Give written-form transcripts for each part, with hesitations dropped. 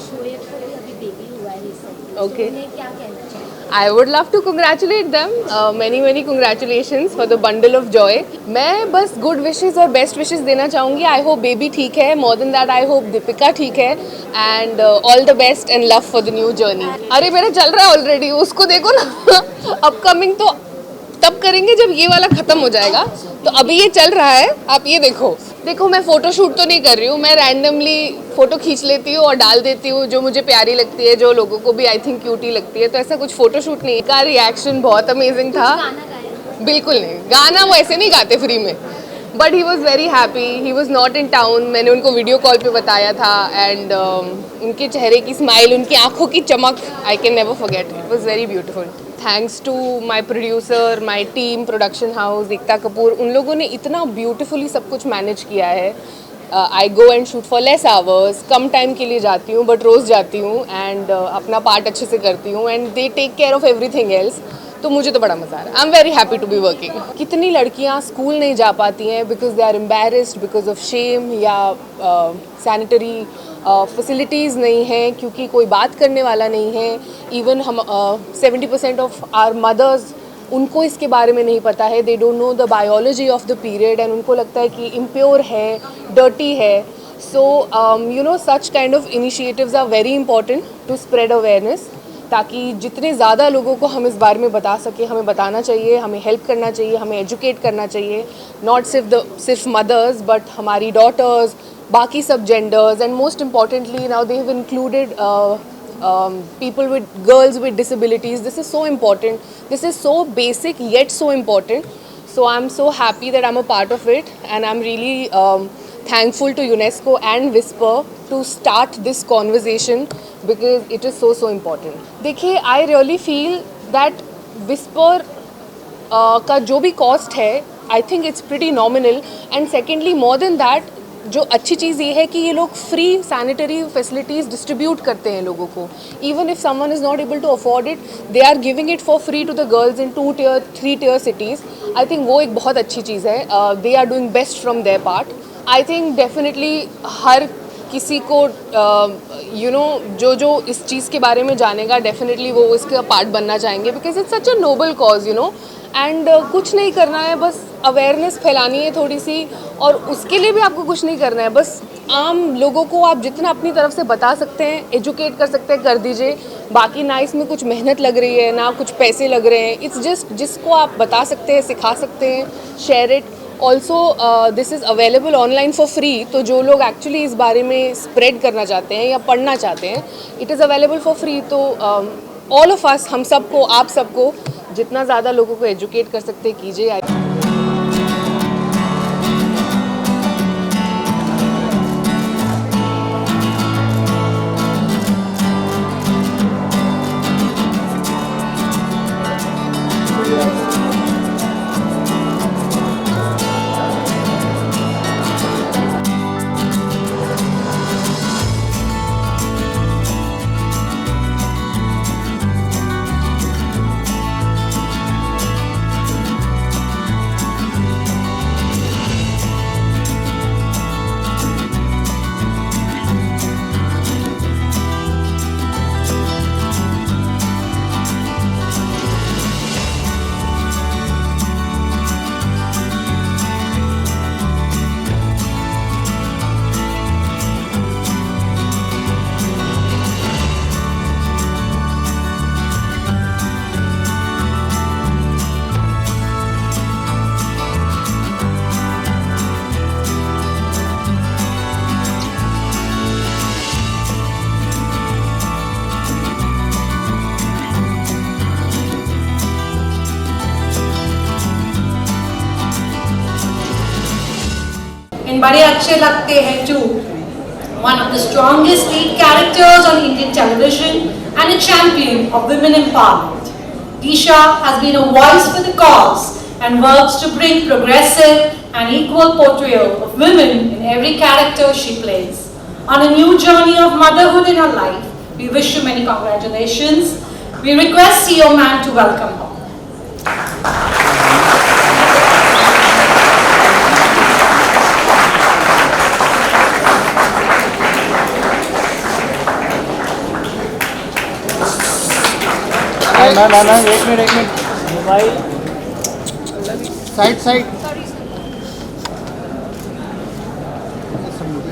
शोएब को भी अभी बेबी हुआ है रिसेंटली, Okay. उन्हें क्या कहना चाहिए? I would love to congratulate them. Many congratulations for the bundle of joy. मैं बस good wishes और best wishes देना चाहूँगी. I hope baby ठीक है. More than that, I hope Deepika ठीक है. And all the best and love for the new journey. अरे मेरा चल रहा है already. उसको देखो ना. Upcoming तो तब करेंगे जब ये वाला खत्म हो जाएगा. तो अभी ये चल रहा है. आप ये देखो मैं फोटो शूट तो नहीं कर रही हूँ. मैं रैंडमली फोटो खींच लेती हूँ और डाल देती हूँ जो मुझे प्यारी लगती है, जो लोगों को भी आई थिंक क्यूटी लगती है. तो ऐसा कुछ फोटो शूट नहीं. का रिएक्शन बहुत अमेजिंग था. गाना गाया? बिल्कुल नहीं. गाना वो ऐसे नहीं गाते फ्री में. But he was very happy. He was not in town. मैंने उनको वीडियो कॉल पे बताया था. एंड उनके चेहरे की स्माइल, उनकी आंखों की चमक, I can never forget. It was very beautiful. Thanks to my producer, my team, production house, Ekta Kapoor. उन लोगों ने इतना ब्यूटीफुली सब कुछ मैनेज किया है. I go and shoot for less hours. कम टाइम के लिए जाती हूँ बट रोज़ जाती हूँ. एंड अपना पार्ट अच्छे से करती हूँ. And they take care of everything else. तो मुझे तो बड़ा मज़ा आ रहा है. I am very happy to be working. कितनी लड़कियाँ स्कूल नहीं जा पाती हैं because they are embarrassed, because of shame, या सैनिटरी फैसिलिटीज़ नहीं हैं, क्योंकि कोई बात करने वाला नहीं है. इवन हम 70% ऑफ आवर मदर्स, उनको इसके बारे में नहीं पता है. They don't know the biology of the period. And उनको लगता है कि इम्प्योर है, डर्टी है. So you know such kind of initiatives are very important to spread awareness, ताकि जितने ज़्यादा लोगों को हम इस बारे में बता सकें. हमें बताना चाहिए, हमें हेल्प करना चाहिए, हमें एजुकेट करना चाहिए. नॉट सिर्फ मदर्स बट हमारी डॉटर्स, बाकी सब genders. And most importantly now they have included people with girls with disabilities. This is so important. This is so basic yet so important. So I'm so happy that I'm a part of it, and I'm really thankful to UNESCO and Whisper to start this conversation because it is so important. देखिए, I really feel that Whisper का जो भी cost है, I think it's pretty nominal. And secondly, more than that, जो अच्छी चीज़ ये है कि ये लोग फ्री सैनिटरी फैसिलिटीज़ डिस्ट्रीब्यूट करते हैं लोगों को. Even if someone is not able to afford it, they are giving it for free to the girls in 2 tier 3 tier cities. I think वो एक बहुत अच्छी चीज़ है. They are doing best from their part. I think definitely हर किसी को you know जो इस चीज़ के बारे में जानेगा, डेफिनेटली वो इसका पार्ट बनना चाहेंगे because it's such a noble cause, you know. And कुछ नहीं करना है, बस अवेयरनेस फैलानी है थोड़ी सी. और उसके लिए भी आपको कुछ नहीं करना है, बस आम लोगों को आप जितना अपनी तरफ से बता सकते हैं, एजुकेट कर सकते हैं, कर दीजिए. बाकी ना इसमें कुछ मेहनत लग रही है, ना कुछ पैसे लग रहे हैं. इट्स जस्ट जिसको आप बता सकते हैं, सिखा सकते हैं, share it. Also this is available online for free. तो जो लोग एक्चुअली इस बारे में स्प्रेड करना चाहते हैं या पढ़ना चाहते हैं, it is available for free. तो ऑल ऑफ अस, हम सबको, आप सबको जितना ज़्यादा लोगों को एजुकेट कर सकते हैं, कीजिए. इन बड़े अच्छे लगते हैं too. One of the strongest lead characters on Indian television and a champion of women empowerment. Disha has been a voice for the cause and works to bring progressive and equal portrayal of women in every character she plays. On a new journey of motherhood in her life, we wish you many congratulations. We request CEO Man to welcome her. ना एक minute mobile side side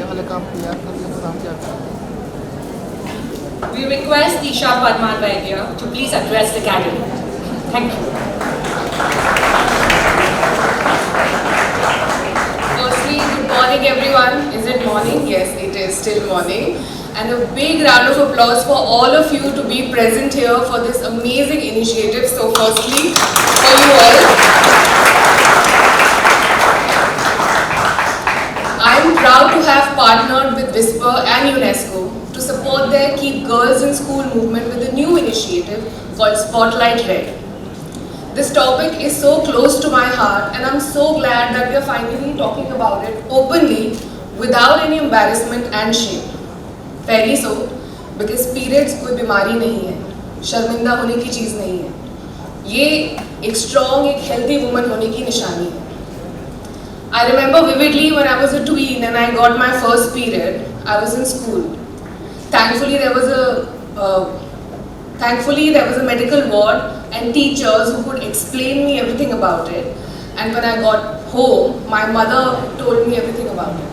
वाले काम किया तो हम क्या करें? We request Disha Padman Vaidya to please address the gathering. Thank you. Firstly, good morning everyone. Is it morning? Yes, it is still morning. And a big round of applause for all of you to be present here for this amazing initiative. So firstly, for you all. I am proud to have partnered with Whisper and UNESCO to support their Keep Girls in School movement with a new initiative called Spotlight Red. This topic is so close to my heart and I'm so glad that we are finally talking about it openly without any embarrassment and shame. Fairly so, because periods कोई बीमारी नहीं है, शर्मिंदा होने की चीज़ नहीं है. ये एक strong, एक healthy woman होने की निशानी है. I remember vividly when I was a tween and I got my first period. I was in school. Thankfully, there was a medical ward and teachers who could explain me everything about it. And when I got home, my mother told me everything about it.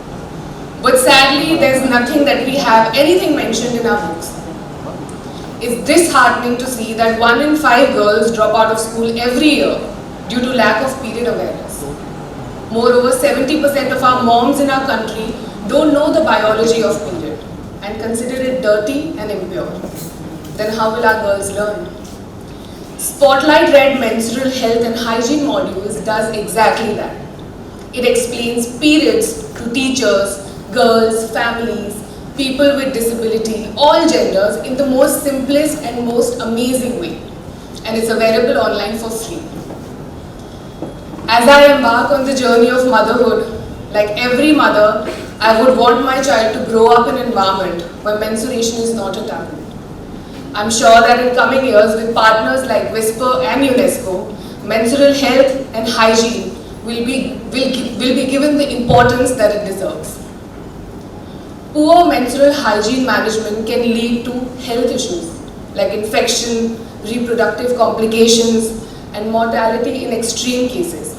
But sadly, there's nothing that we have anything mentioned in our books. It's disheartening to see that 1 in 5 girls drop out of school every year due to lack of period awareness. Moreover, 70% of our moms in our country don't know the biology of period and consider it dirty and impure. Then how will our girls learn? Spotlight Red Menstrual Health and Hygiene modules does exactly that. It explains periods to teachers, girls, families, people with disability, all genders in the most simplest and most amazing way. And it's available online for free. As I embark on the journey of motherhood, like every mother, I would want my child to grow up in an environment where menstruation is not a taboo. I'm sure that in coming years, with partners like Whisper and UNESCO, menstrual health and hygiene will be given the importance that it deserves. Poor menstrual hygiene management can lead to health issues like infection, reproductive complications, and mortality in extreme cases.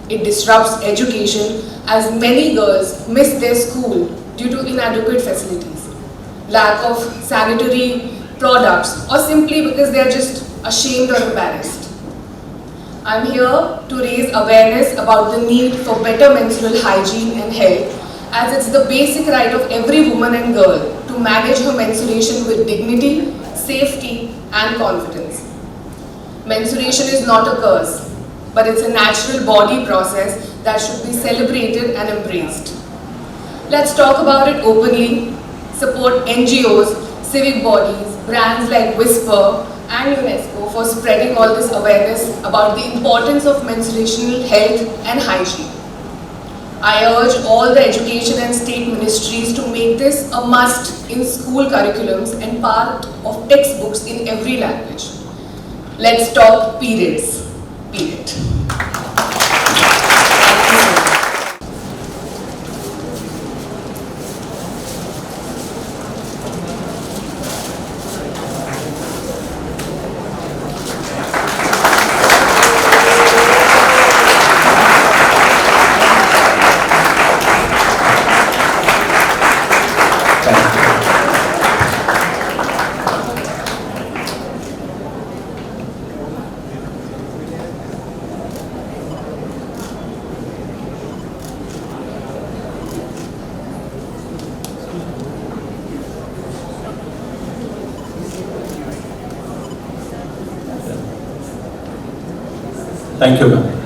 It disrupts education as many girls miss their school due to inadequate facilities, lack of sanitary products, or simply because they are just ashamed or embarrassed. I'm here to raise awareness about the need for better menstrual hygiene and health, as it's the basic right of every woman and girl to manage her menstruation with dignity, safety, and confidence. Menstruation is not a curse, but it's a natural body process that should be celebrated and embraced. Let's talk about it openly, support NGOs, civic bodies, brands like Whisper and UNESCO for spreading all this awareness about the importance of menstruational health and hygiene. I urge all the education and state ministries to make this a must in school curriculums and part of textbooks in every language. Let's talk periods. Period. Thank you, ma'am.